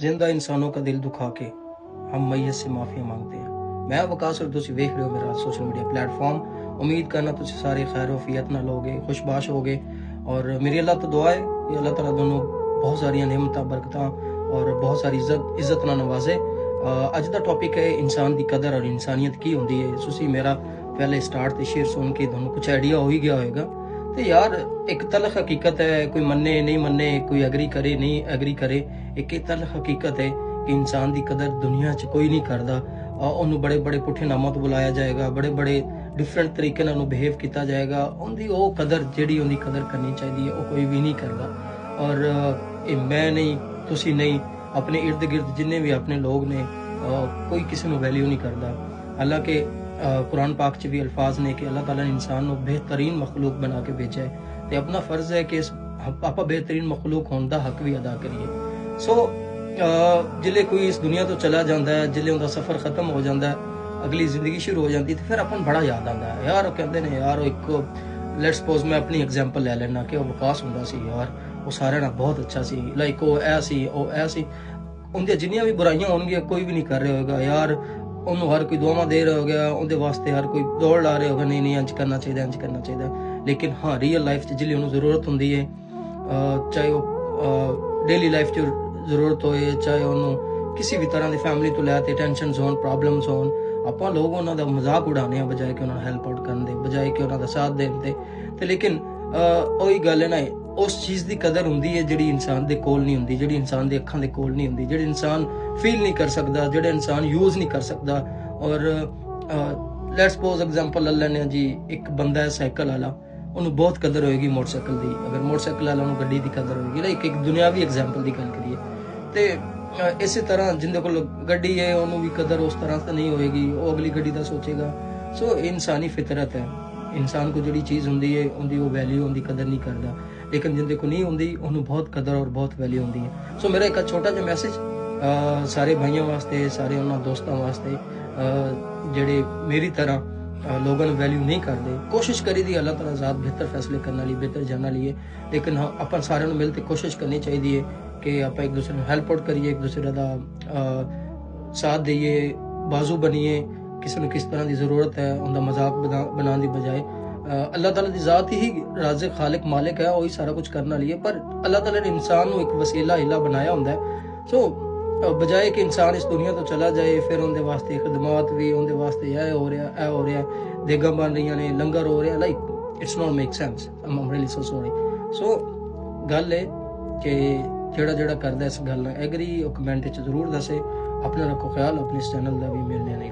जिंदा इंसानों का दिल दुखा के हम मैयत से माफिया मांगते हैं। मैं वकास और तुसी वेख रहे हो मेरा सोशल मीडिया प्लेटफॉर्म। उम्मीद करना तुसी सारे खैर वफियत नाल होगे, खुशबाश होगे। और मेरी अल्लाह तो दुआ है कि अल्लाह ताला दोनों बहुत सारिया नेमत बरकत और बहुत सारी इज्जत ना नवाजे। अज का टॉपिक है इंसान की कदर और इंसानियत की होंदी है। तुसी मेरा पहले स्टार्ट ते शेयर सुन के तुहानू कुछ आइडिया हो ही गया होएगा। तो यार एक तलख हकीकत है, कोई मन्ने नहीं मन्ने, कोई एग्री करे नहीं एग्री करे, एक तलख हकीकत है कि इंसान की कदर दुनिया च कोई नहीं करता। उन्होंने बड़े बड़े पुठे नामों तो बुलाया जाएगा, बड़े बड़े डिफरेंट तरीके नाल बिहेव किया जाएगा। उनकी वो कदर जिहड़ी उनकी कदर करनी चाहिए वो कोई भी नहीं करता। और मैं नहीं, तुसी नहीं, अपने इर्द गिर्द जिन्ने भी अपने लोग ने कोई किसी को वैल्यू नहीं करता। हालांकि कुरान पाक च भी अल्फाज ने कि अल्लाह ताला ने इंसान को बेहतरीन मखलूक बना के भेजा है, तो अपना फर्ज है कि आप बेहतरीन मखलूक होने का हक भी अदा करिए। सो जिले कोई इस दुनिया तो चला जाता है, जिले उनका सफ़र खत्म हो जाता है, अगली जिंदगी शुरू हो जाती है, तो फिर अपन बड़ा याद आता है यार। कहते हैं यार एक लेट्स सपोज मैं अपनी एग्जाम्पल ले लेना कि वकास होंदा सी यार, वो सारे नाल बहुत अच्छा सी, लाइक वो ऐसी उनकी जिन्नियां भी बुराइयां होंगी कोई भी नहीं कर रहा होगा यार। उन्होंने हर कोई दुआवां दे रहा होगा, उनके वास्ते हर कोई दौड़ ला रहा होगा, नहीं नहीं इंज करना चाहिए, इंज करना चाहिए। लेकिन हाँ रियल लाइफ च जिल्ले उन्होंने जरूरत होंदी है, चाहे वो डेली लाइफ च जरूरत होए, चाहे उन्होंने किसी भी तरह की फैमिली तो लैके टेंशन होन, प्रॉब्लम्स होन, आप लोग उन्होंने मजाक उड़ाने बजाए कि उन्होंने हेल्प आउट करने बजाए कि उन्होंने साथ देने ते। लेकिन वही गल है ना, उस चीज़ की कदर होंदी है जिहड़ी इंसान दे कोल नहीं होंदी, जिहड़ी इंसान दे अखां दे कोल नहीं होंदी, जिहड़ी इंसान फील नहीं कर सकता, जिहड़ा इंसान यूज़ नहीं कर सकता। और लेट्स सपोज एग्जांपल ले लैने जी, एक बंदा है साइकिल वाला, उन्होंने बहुत कदर होएगी मोटरसाइकिल की। अगर मोटरसाइकिल वाला उन्होंने गड्डी की कदर होएगी, लाइक एक दुनियावी एग्जांपल की गल करिए तो इस तरह जिंदे कोल गड्डी है उन्होंने भी कदर उस तरह से नहीं होएगी, वो अगली गड्डी का सोचेगा। सो इंसानी फितरत है, इंसान को जिहड़ी चीज़ होंदी है उनकी वो वैल्यू उनकी कदर नहीं करता। लेकिन जिंदे को नहीं होंदी उन्होंने बहुत कदर और बहुत वैल्यू होंदी है। सो मेरा एक छोटा जिहा मैसेज सारे भाइयों वास्ते, सारे उन्होंने दोस्तों वास्ते जिहड़े मेरी तरह लोगों ने वैल्यू नहीं करते, कोशिश करी दी अल्लाह ताला ज़ात बेहतर फैसले करने लिए, बेहतर जानने लिए। लेकिन हाँ अपन सारे मिलकर कोशिश करनी चाहिए कि आप एक दूसरे हेल्प आउट करिए, एक दूसरे का साथ दिए, बाजू बनिए। किसी ने किस तरह की जरूरत है उनका मजाक बनाने की बजाय अल्लाह ताला की ज़ात ही राज़िक खालिक मालिक है, वही सारा कुछ करना लिए। पर अल्लाह ताला ने इंसान को एक वसीला हिला बनाया होंदा है। सो बजाय कि इंसान इस दुनिया तो चला जाए, फिर उनके वास्ते खदमात भी, उनके वास्ते यह हो रहा, देगा बन रही ने, लंगर हो रहा, like it's not make sense. I am really so sorry. सो गल है कि जेड़ा करदा इस गल एग्री कमेंट च जरूर दसे। अपना रखो ख्याल, अपने इस चैनल का भी मिलने नहीं।